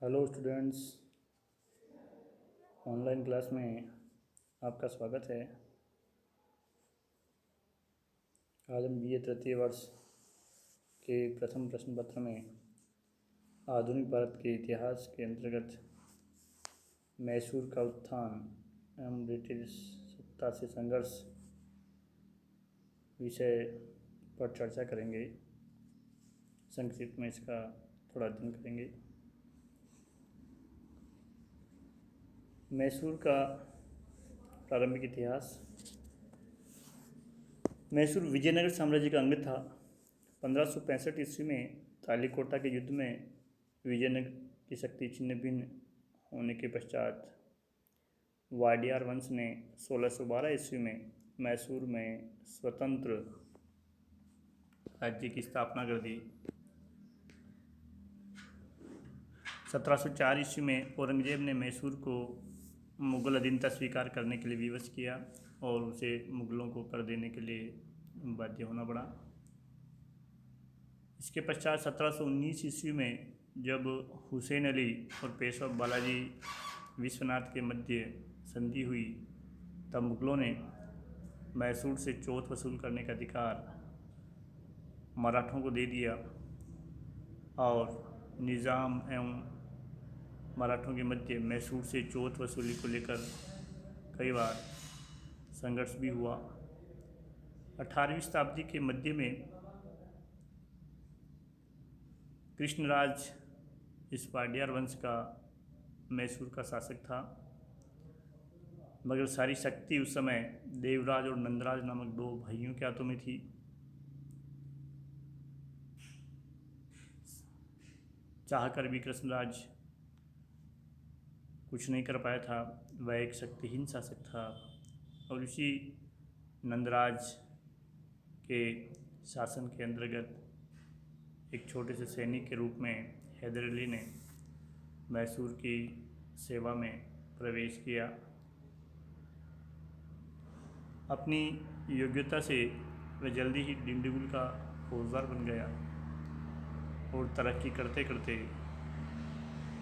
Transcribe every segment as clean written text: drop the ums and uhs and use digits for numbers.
Hello students. Online class में आपका स्वागत है। आज हम बीए तृतीय वर्ष के प्रथम प्रश्न पत्र में आधुनिक भारत के इतिहास के अंतर्गत मैसूर का उत्थान एवं ब्रिटिश सत्ता से संघर्ष विषय पर चर्चा करेंगे। संक्षिप्त में इसका थोड़ा अध्ययन करेंगे। मैसूर का प्रारंभिक इतिहास। मैसूर विजयनगर साम्राज्य का अंग था। 1565 ईस्वी में तालीकोटा के युद्ध में विजयनगर की शक्ति छिन्न भिन्न होने के पश्चात वाडियार वंश ने 1612 ईस्वी में मैसूर में स्वतंत्र राज्य की स्थापना कर दी। 1704 ईस्वी में औरंगजेब ने मैसूर को मुग़ल अधीनता स्वीकार करने के लिए विवश किया और उसे मुग़लों को कर देने के लिए बाध्य होना पड़ा। इसके पश्चात 1719 ईस्वी में जब हुसैन अली और पेशवा बालाजी विश्वनाथ के मध्य संधि हुई, तब मुग़लों ने मैसूर से चौथ वसूल करने का अधिकार मराठों को दे दिया और निज़ाम एवं मराठों के मध्य मैसूर से चौथ वसूली को लेकर कई बार संघर्ष भी हुआ। 18वीं शताब्दी के मध्य में कृष्णराज इस वाडियार वंश का मैसूर का शासक था, मगर सारी शक्ति उस समय देवराज और नंदराज नामक दो भाइयों के हाथों में थी। चाहकर भी कृष्णराज कुछ नहीं कर पाया था। वह एक शक्तिहीन शासक था और इसी नंदराज के शासन के अंतर्गत एक छोटे से सैनिक के रूप में हैदर अली ने मैसूर की सेवा में प्रवेश किया। अपनी योग्यता से वह जल्दी ही डिंडीगुल का फौजदार बन गया और तरक्की करते करते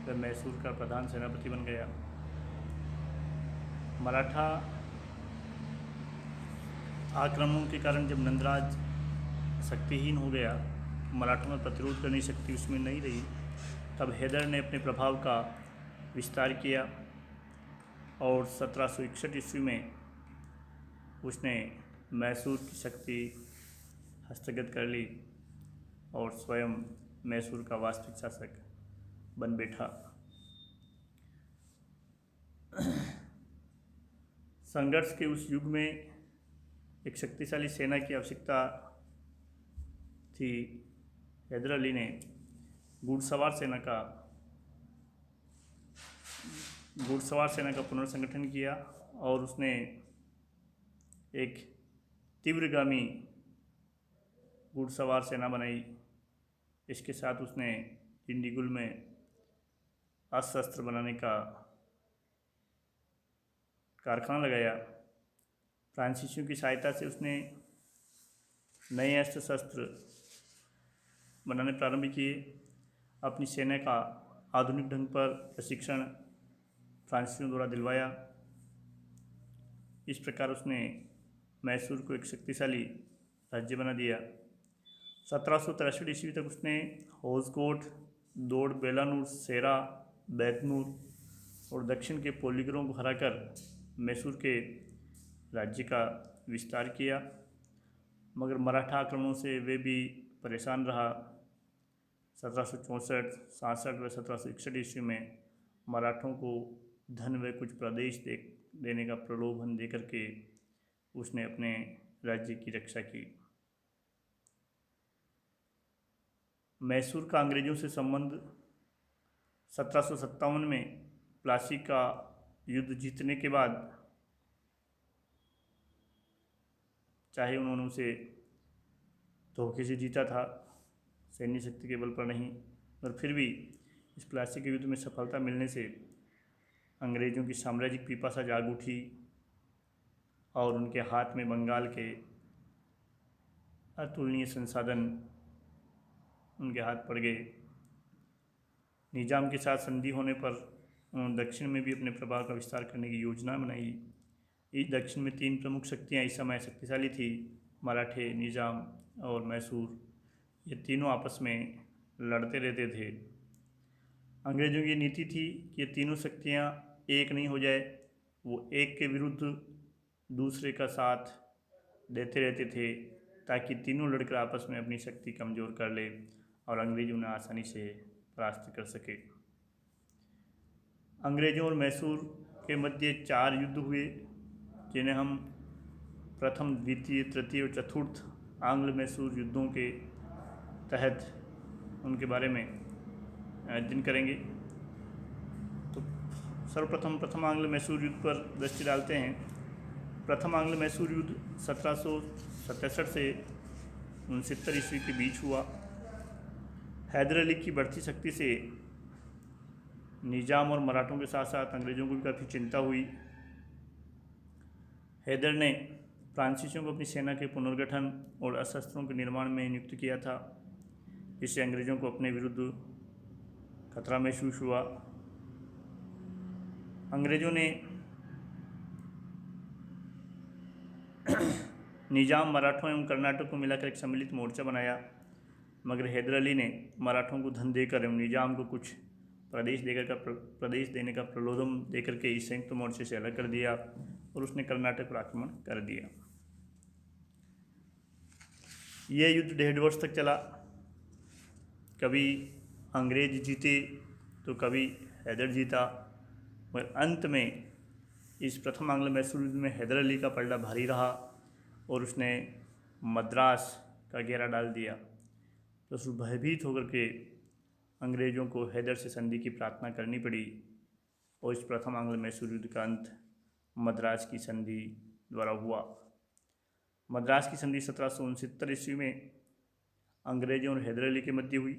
वह मैसूर का प्रधान सेनापति बन गया। मराठा आक्रमणों के कारण जब नंदराज शक्तिहीन हो गया, मराठों में प्रतिरोध करने की शक्ति उसमें नहीं रही, तब हैदर ने अपने प्रभाव का विस्तार किया और 1761 ईस्वी में उसने मैसूर की शक्ति हस्तगत कर ली और स्वयं मैसूर का वास्तविक शासक बन बैठा। संघर्ष के उस युग में एक शक्तिशाली सेना की आवश्यकता थी। हैदर अली ने घुड़सवार सेना का पुनर्संगठन किया और उसने एक तीव्रगामी घुड़सवार सेना बनाई। इसके साथ उसने डिंडीगुल में अस्त्र शस्त्र बनाने का कारखाना लगाया। फ्रांसीसियों की सहायता से उसने नए अस्त्र शस्त्र बनाने प्रारंभ किए। अपनी सेना का आधुनिक ढंग पर प्रशिक्षण फ्रांसीसियों द्वारा दिलवाया। इस प्रकार उसने मैसूर को एक शक्तिशाली राज्य बना दिया। 1763 ईस्वी तक उसने होजकोट, दौड़, बेलानूर, सेरा, बैतनूर और दक्षिण के पोलिगरों को हराकर मैसूर के राज्य का विस्तार किया, मगर मराठा आक्रमणों से वे भी परेशान रहा। 1764, 67 व 1761 ईस्वी में मराठों को धन व कुछ प्रदेश देने का प्रलोभन देकर के उसने अपने राज्य की रक्षा की। मैसूर का अंग्रेज़ों से संबंध 1757 में प्लासी का युद्ध जीतने के बाद, चाहे उन्होंने उसे धोखे से जीता था, सैन्य शक्ति के बल पर नहीं, पर फिर भी इस प्लासी के युद्ध में सफलता मिलने से अंग्रेज़ों की साम्राज्यिक पिपासा जाग उठी और उनके हाथ में बंगाल के अतुलनीय संसाधन उनके हाथ पड़ गए। निजाम के साथ संधि होने पर उन्होंने दक्षिण में भी अपने प्रभाव का विस्तार करने की योजना बनाई। इस दक्षिण में तीन प्रमुख शक्तियाँ इस समय शक्तिशाली थी, मराठे, निजाम और मैसूर। ये तीनों आपस में लड़ते रहते थे। अंग्रेज़ों की नीति थी कि ये तीनों शक्तियाँ एक नहीं हो जाए, वो एक के विरुद्ध दूसरे का साथ देते रहते थे ताकि तीनों लड़कर आपस में अपनी शक्ति कमज़ोर कर ले और अंग्रेज उन्हें आसानी से परास्त कर सके। अंग्रेज़ों और मैसूर के मध्य 4 युद्ध हुए, जिन्हें हम प्रथम, द्वितीय, तृतीय और चतुर्थ आंग्ल मैसूर युद्धों के तहत उनके बारे में अध्ययन करेंगे। तो सर्वप्रथम प्रथम आंग्ल मैसूर युद्ध पर दृष्टि डालते हैं। प्रथम आंग्ल मैसूर युद्ध 1767 से 69 ईस्वी के बीच हुआ। हैदर अली की बढ़ती शक्ति से निजाम और मराठों के साथ साथ अंग्रेज़ों को भी काफ़ी चिंता हुई। हैदर ने फ्रांसीसियों को अपनी सेना के पुनर्गठन और अस्त्रों के निर्माण में नियुक्त किया था, जिससे अंग्रेज़ों को अपने विरुद्ध खतरा महसूस हुआ। अंग्रेज़ों ने निजाम, मराठों एवं कर्नाटक को मिलाकर एक सम्मिलित मोर्चा बनाया, मगर हैदर अली ने मराठों को धन देकर एवं निजाम को कुछ प्रदेश देने का प्रलोभन देकर के इस संयुक्त मोर्चे से अलग कर दिया और उसने कर्नाटक पर आक्रमण कर दिया। यह युद्ध 1.5 वर्ष तक चला। कभी अंग्रेज जीते तो कभी हैदर जीता, मगर अंत में इस प्रथम आंग्ल मैसूर युद्ध में हैदर अली का पलड़ा भारी रहा और उसने मद्रास का घेरा डाल दिया। तो उस भयभीत होकर के अंग्रेज़ों को हैदर से संधि की प्रार्थना करनी पड़ी और इस प्रथम आंग्ल मैसूर युद्ध का अंत मद्रास की संधि द्वारा हुआ। मद्रास की संधि 1769 ईस्वी में अंग्रेज़ों और हैदर अली के मध्य हुई।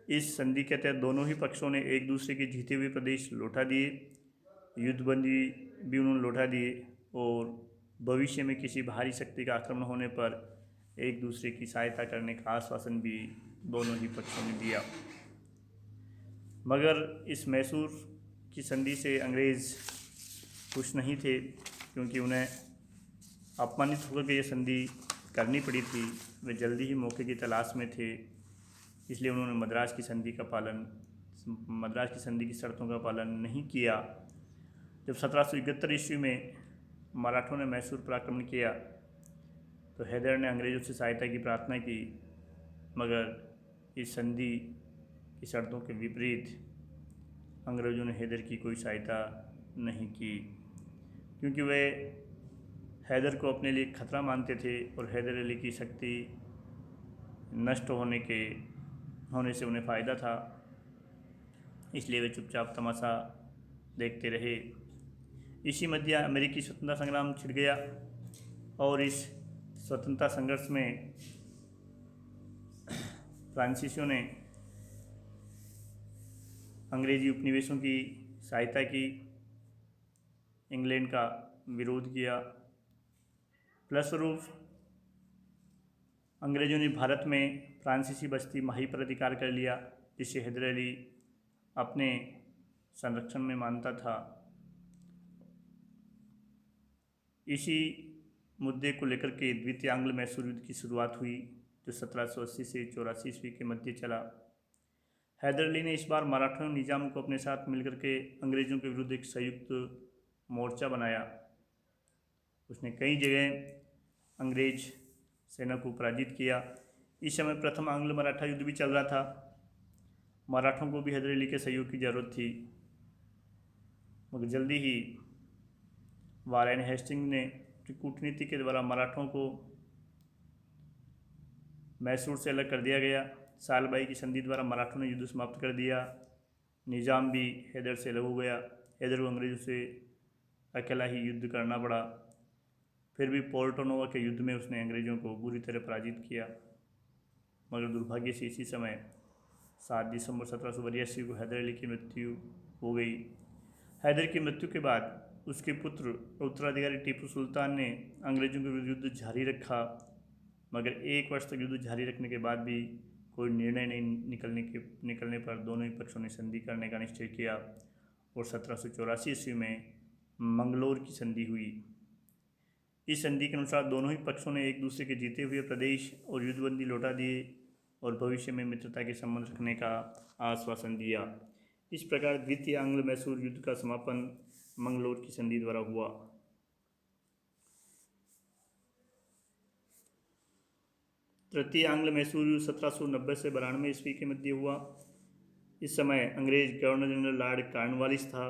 इस संधि के तहत दोनों ही पक्षों ने एक दूसरे के जीते हुए प्रदेश लौटा दिए, युद्धबंदी भी उन्होंने लौटा दिए और भविष्य में किसी बाहरी शक्ति का आक्रमण होने पर एक दूसरे की सहायता करने का आश्वासन भी दोनों ही पक्षों ने दिया। मगर इस मैसूर की संधि से अंग्रेज़ खुश नहीं थे, क्योंकि उन्हें अपमानित होकर के ये संधि करनी पड़ी थी। वे जल्दी ही मौके की तलाश में थे, इसलिए उन्होंने मद्रास की संधि की शर्तों का पालन नहीं किया। जब 1771 ईस्वी में मराठों ने मैसूर पर आक्रमण किया तो हैदर ने अंग्रेज़ों से सहायता की प्रार्थना की, मगर इस संधि की शर्तों के विपरीत अंग्रेज़ों ने हैदर की कोई सहायता नहीं की, क्योंकि वे हैदर को अपने लिए खतरा मानते थे और हैदर अली की शक्ति नष्ट होने से उन्हें फ़ायदा था। इसलिए वे चुपचाप तमाशा देखते रहे। इसी मध्य अमेरिकी स्वतंत्रता संग्राम छिड़ गया और इस स्वतंत्रता संघर्ष में फ्रांसीसियों ने अंग्रेजी उपनिवेशों की सहायता की, इंग्लैंड का विरोध किया। फलस्वरूप अंग्रेज़ों ने भारत में फ्रांसीसी बस्ती माही पर अधिकार कर लिया, जिसे हैदर अली अपने संरक्षण में मानता था। इसी मुद्दे को लेकर के द्वितीय आंग्ल मैसूर युद्ध की शुरुआत हुई, जो 1780 से 84 ईस्वी के मध्य चला। हैदर अली ने इस बार मराठों और निजाम को अपने साथ मिलकर के अंग्रेज़ों के विरुद्ध एक संयुक्त मोर्चा बनाया। उसने कई जगह अंग्रेज सेना को पराजित किया। इस समय प्रथम आंग्ल मराठा युद्ध भी चल रहा था। मराठों को भी हैदर अली के सहयोग की ज़रूरत थी, मगर जल्दी ही वारेन हेस्टिंग ने कूटनीति के द्वारा मराठों को मैसूर से अलग कर दिया गया। सालबाई की संधि द्वारा मराठों ने युद्ध समाप्त कर दिया। निजाम भी हैदर से अलग हो गया। हैदर को अंग्रेज़ों से अकेला ही युद्ध करना पड़ा। फिर भी पोर्टो नोवा के युद्ध में उसने अंग्रेज़ों को बुरी तरह पराजित किया, मगर दुर्भाग्य से इसी समय 7 दिसंबर 1782 को हैदर अली की मृत्यु हो गई। हैदर की मृत्यु के बाद उसके पुत्र उत्तराधिकारी टीपू सुल्तान ने अंग्रेज़ों के विरुद्ध युद्ध जारी रखा, मगर 1 वर्ष तक युद्ध जारी रखने के बाद भी कोई निर्णय नहीं निकलने पर दोनों ही पक्षों ने संधि करने का निश्चय किया और 1784 ईस्वी में मंगलोर की संधि हुई। इस संधि के अनुसार दोनों ही पक्षों ने एक दूसरे के जीते हुए प्रदेश और युद्धबंदी लौटा दिए और भविष्य में मित्रता के संबंध रखने का आश्वासन दिया। इस प्रकार द्वितीय आंग्ल मैसूर युद्ध का समापन मंगलोर की संधि द्वारा हुआ। तृतीय आंग्ल मैसूर युद्ध 1790 से 92 ईस्वी के मध्य हुआ। इस समय अंग्रेज गवर्नर जनरल लॉर्ड कॉर्नवालिस था।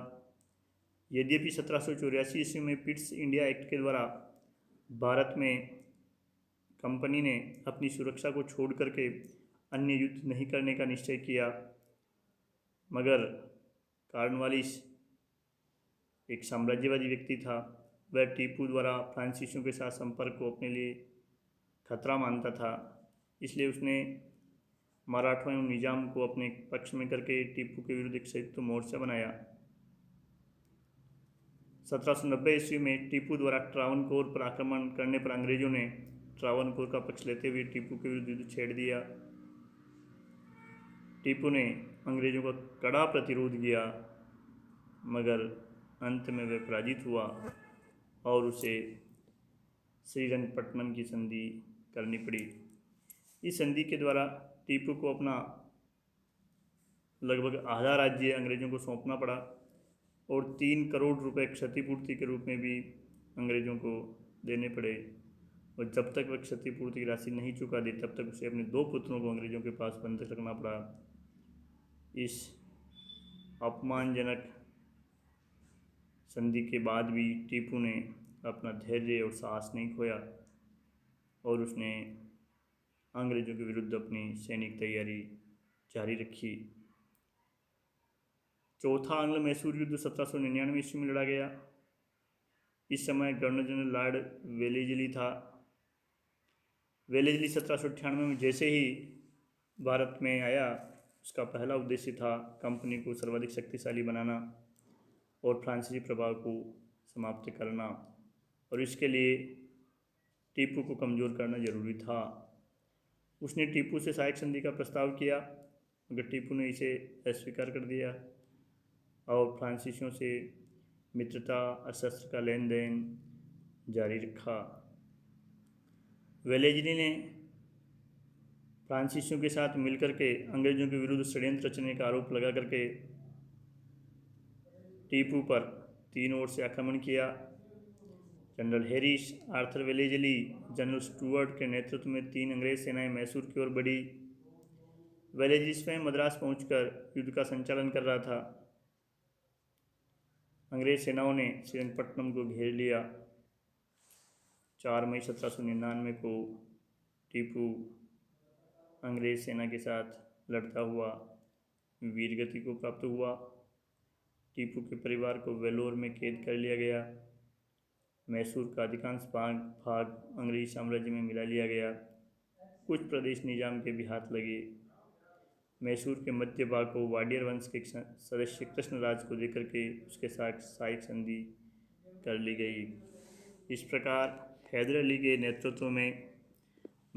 यद्यपि 1784 ईस्वी में पिट्स इंडिया एक्ट के द्वारा भारत में कंपनी ने अपनी सुरक्षा को छोड़ करके अन्य युद्ध नहीं करने का निश्चय किया, मगर कॉर्नवालिस एक साम्राज्यवादी व्यक्ति था। वह टीपू द्वारा फ्रांसीसियों के साथ संपर्क को अपने लिए खतरा मानता था, इसलिए उसने मराठों एवं निजाम को अपने पक्ष में करके टीपू के विरुद्ध एक संयुक्त मोर्चा बनाया। 1790 ईस्वी में टीपू द्वारा ट्रावनकोर पर आक्रमण करने पर अंग्रेजों ने ट्रावनकोर का पक्ष लेते हुए टीपू के विरुद्ध युद्ध छेड़ दिया। टीपू ने अंग्रेजों का कड़ा प्रतिरोध किया, मगर अंत में वह पराजित हुआ और उसे श्रीरंगपट्टनम की संधि करनी पड़ी। इस संधि के द्वारा टीपू को अपना लगभग आधा राज्य अंग्रेजों को सौंपना पड़ा और 3 करोड़ रुपए क्षतिपूर्ति के रूप में भी अंग्रेजों को देने पड़े, और जब तक वह क्षतिपूर्ति की राशि नहीं चुका दी तब तक उसे अपने 2 पुत्रों को अंग्रेजों के पास बंधक रखना पड़ा। इस अपमानजनक संधि के बाद भी टीपू ने अपना धैर्य और साहस नहीं खोया और उसने अंग्रेजों के विरुद्ध अपनी सैनिक तैयारी जारी रखी। चौथा आंग्ल मैसूर युद्ध 1799 ईस्वी में लड़ा गया। इस समय गवर्नर जनरल लॉर्ड वेलेजली था। वेलेजली 1798 में जैसे ही भारत में आया, उसका पहला उद्देश्य था कंपनी को सर्वाधिक शक्तिशाली बनाना और फ्रांसीसी प्रभाव को समाप्त करना, और इसके लिए टीपू को कमज़ोर करना जरूरी था। उसने टीपू से सहायक संधि का प्रस्ताव किया, मगर टीपू ने इसे अस्वीकार कर दिया और फ्रांसीसियों से मित्रता और शस्त्र का लेन देन जारी रखा। वेलेजली ने फ्रांसीसियों के साथ मिलकर के अंग्रेजों के विरुद्ध षड्यंत्र रचने का आरोप लगा करके टीपू पर 3 ओर से आक्रमण किया। General Harris, Arthur Wellesley, general Stuart के नेतृत्व में 3 अंग्रेज सेनाएं मैसूर की ओर बढ़ी। वेलेजली स्वयं मद्रास पहुंचकर युद्ध का संचालन कर रहा था। अंग्रेज सेनाओं ने श्रीरंगपट्टनम को घेर लिया। 4 मई 1799 को टीपू अंग्रेज सेना के साथ लड़ता हुआ वीरगति को प्राप्त हुआ। टीपू के परिवार को वेलोर में कैद कर लिया गया। मैसूर का अधिकांश भाग अंग्रेजी साम्राज्य में मिला लिया गया। कुछ प्रदेश निजाम के भी हाथ लगे। मैसूर के मध्य भाग को वाडियर वंश के सदस्य कृष्णराज को देकर के उसके साथ सहायक संधि कर ली गई। इस प्रकार हैदर अली के नेतृत्व में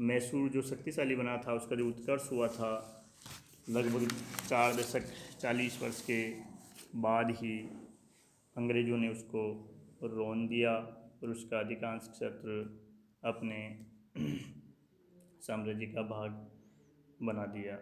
मैसूर जो शक्तिशाली बना था, उसका जो उत्कर्ष हुआ था, लगभग 4 दशक 40 वर्ष के बाद ही अंग्रेज़ों ने उसको रौंद दिया और उसका अधिकांश क्षेत्र अपने साम्राज्य का भाग बना दिया।